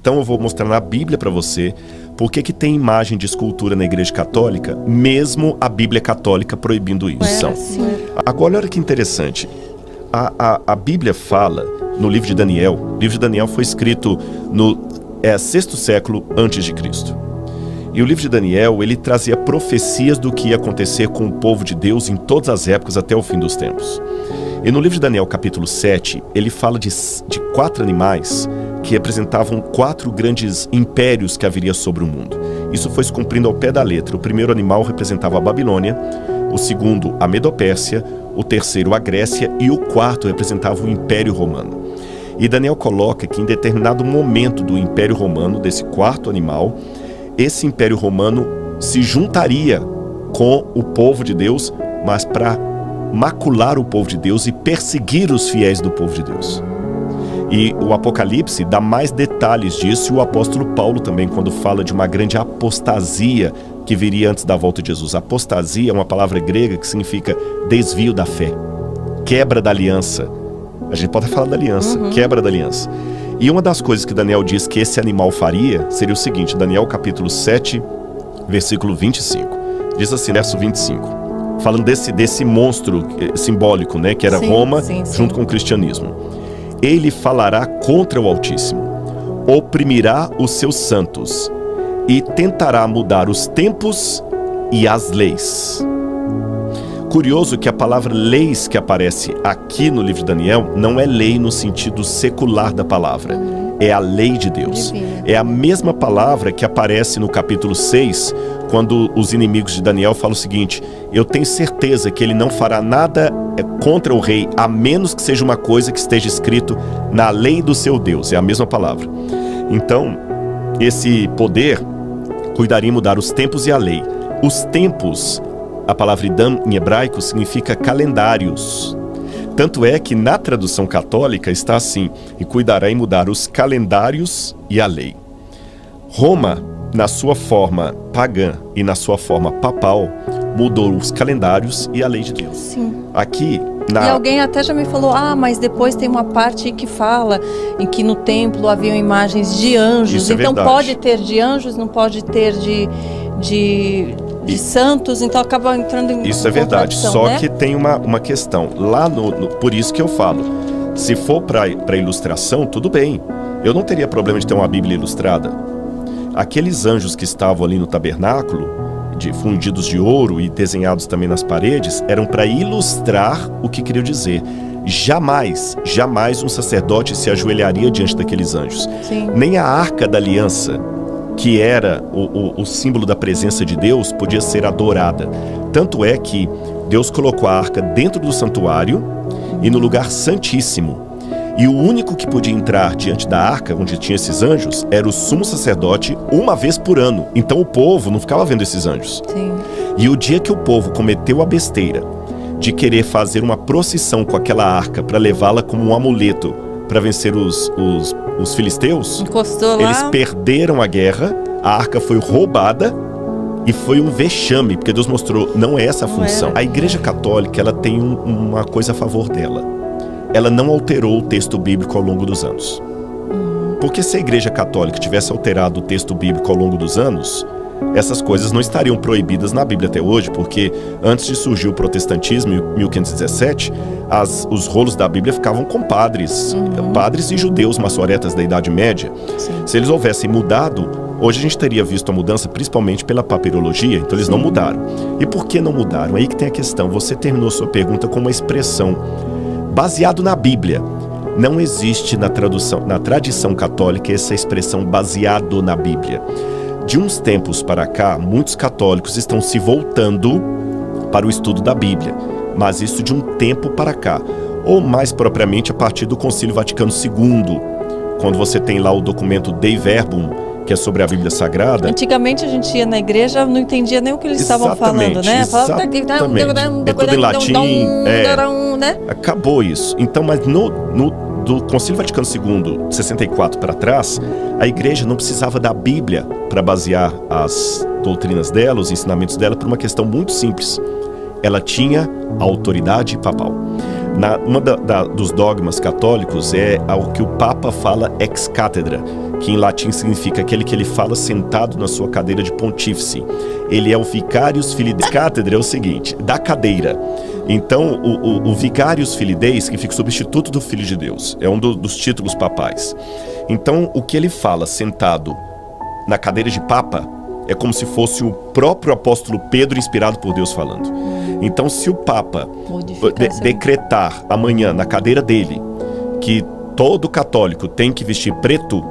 Então eu vou mostrar na Bíblia para você por que tem imagem de escultura na Igreja Católica, mesmo a Bíblia Católica proibindo isso. Agora, olha que interessante. A Bíblia fala no livro de Daniel. O livro de Daniel foi escrito no 6º século antes de Cristo. E o livro de Daniel, ele trazia profecias do que ia acontecer com o povo de Deus em todas as épocas até o fim dos tempos. E no livro de Daniel, capítulo 7, ele fala de 4 animais que representavam 4 grandes impérios que haveria sobre o mundo. Isso foi se cumprindo ao pé da letra. O primeiro animal representava a Babilônia, o segundo a Medopérsia, o terceiro a Grécia e o quarto representava o Império Romano. E Daniel coloca que em determinado momento do Império Romano, desse quarto animal, esse Império Romano se juntaria com o povo de Deus, mas para macular o povo de Deus e perseguir os fiéis do povo de Deus. E o Apocalipse dá mais detalhes disso, e o apóstolo Paulo também, quando fala de uma grande apostasia que viria antes da volta de Jesus. Apostasia é uma palavra grega que significa desvio da fé, quebra da aliança. A gente pode falar da aliança, quebra da aliança. E uma das coisas que Daniel diz que esse animal faria seria o seguinte, Daniel capítulo 7, versículo 25. Diz assim, verso 25. Falando desse monstro simbólico, né, que era Roma, junto com o cristianismo. Ele falará contra o Altíssimo, oprimirá os seus santos e tentará mudar os tempos e as leis. Curioso que a palavra leis que aparece aqui no livro de Daniel não é lei no sentido secular da palavra, é a lei de Deus. É a mesma palavra que aparece no capítulo 6, quando os inimigos de Daniel falam o seguinte: eu tenho certeza que ele não fará nada contra o rei, a menos que seja uma coisa que esteja escrito na lei do seu Deus. É a mesma palavra. Então, esse poder cuidaria em mudar os tempos e a lei. Os tempos, a palavra idam em hebraico significa calendários. Tanto é que na tradução católica está assim: e cuidará em mudar os calendários e a lei. Roma, na sua forma pagã e na sua forma papal, mudou os calendários e a lei de Deus. Sim. Aqui, E alguém até já me falou, mas depois tem uma parte que fala em que no templo haviam imagens de anjos. Isso é então verdade. pode ter de anjos, não pode ter de santos, então acaba entrando em Isso é verdade, só né? que tem uma questão. Lá por isso que eu falo, se for para ilustração, tudo bem. Eu não teria problema de ter uma Bíblia ilustrada. Aqueles anjos que estavam ali no tabernáculo, fundidos de ouro e desenhados também nas paredes, eram para ilustrar o que queria dizer. Jamais um sacerdote se ajoelharia diante daqueles anjos. Sim. Nem a Arca da Aliança, que era o símbolo da presença de Deus, podia ser adorada. Tanto é que Deus colocou a arca dentro do santuário e no lugar santíssimo. E o único que podia entrar diante da arca, onde tinha esses anjos, era o sumo sacerdote uma vez por ano. Então o povo não ficava vendo esses anjos. Sim. E o dia que o povo cometeu a besteira de querer fazer uma procissão com aquela arca para levá-la como um amuleto para vencer os filisteus, encostou lá, eles perderam a guerra, a arca foi roubada e foi um vexame, porque Deus mostrou, não é essa a função. A Igreja Católica, ela tem uma coisa a favor dela. Ela não alterou o texto bíblico ao longo dos anos. Porque se a Igreja Católica tivesse alterado o texto bíblico ao longo dos anos, essas coisas não estariam proibidas na Bíblia até hoje, porque antes de surgir o protestantismo, em 1517, os rolos da Bíblia ficavam com padres e judeus maçoretas da Idade Média. Sim. Se eles houvessem mudado, hoje a gente teria visto a mudança principalmente pela papirologia, então eles não mudaram. E por que não mudaram? Aí que tem a questão. Você terminou sua pergunta com uma expressão baseado na Bíblia. Não existe na tradição católica essa expressão baseado na Bíblia. De uns tempos para cá, muitos católicos estão se voltando para o estudo da Bíblia, mas isso de um tempo para cá, ou mais propriamente a partir do Concílio Vaticano II, quando você tem lá o documento Dei Verbum, que é sobre a Bíblia Sagrada. Antigamente a gente ia na igreja, não entendia nem o que eles estavam falando, né? Exatamente. É tudo em latim, né? Acabou isso. Então, mas do Concílio Vaticano II, de 64 para trás, a igreja não precisava da Bíblia para basear as doutrinas dela, os ensinamentos dela, por uma questão muito simples. Ela tinha a autoridade papal. Dos dogmas católicos é o que o Papa fala ex cátedra, que em latim significa aquele que ele fala sentado na sua cadeira de pontífice. Ele é o vicarius filideis. Cátedra é o seguinte, da cadeira. Então, o vicarius filideis significa substituto do Filho de Deus. É um dos títulos papais. Então, o que ele fala sentado na cadeira de Papa é como se fosse o próprio apóstolo Pedro inspirado por Deus falando. Então, se o Papa decretar amanhã na cadeira dele que todo católico tem que vestir preto,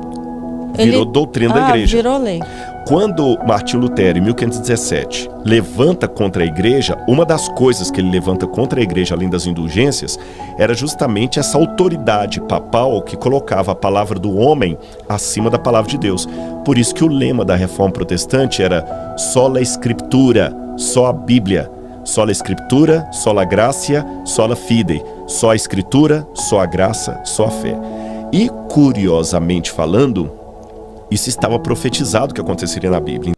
virou doutrina da igreja. Virou lei. Quando Martinho Lutero, em 1517, levanta contra a igreja, uma das coisas que ele levanta contra a igreja, além das indulgências, era justamente essa autoridade papal que colocava a palavra do homem acima da palavra de Deus. Por isso que o lema da Reforma Protestante era sola Escritura, só a Bíblia. Sola Escritura, sola Gratia, sola Fide. Só a Escritura, só a graça, só a fé. E, curiosamente falando, isso estava profetizado que aconteceria na Bíblia.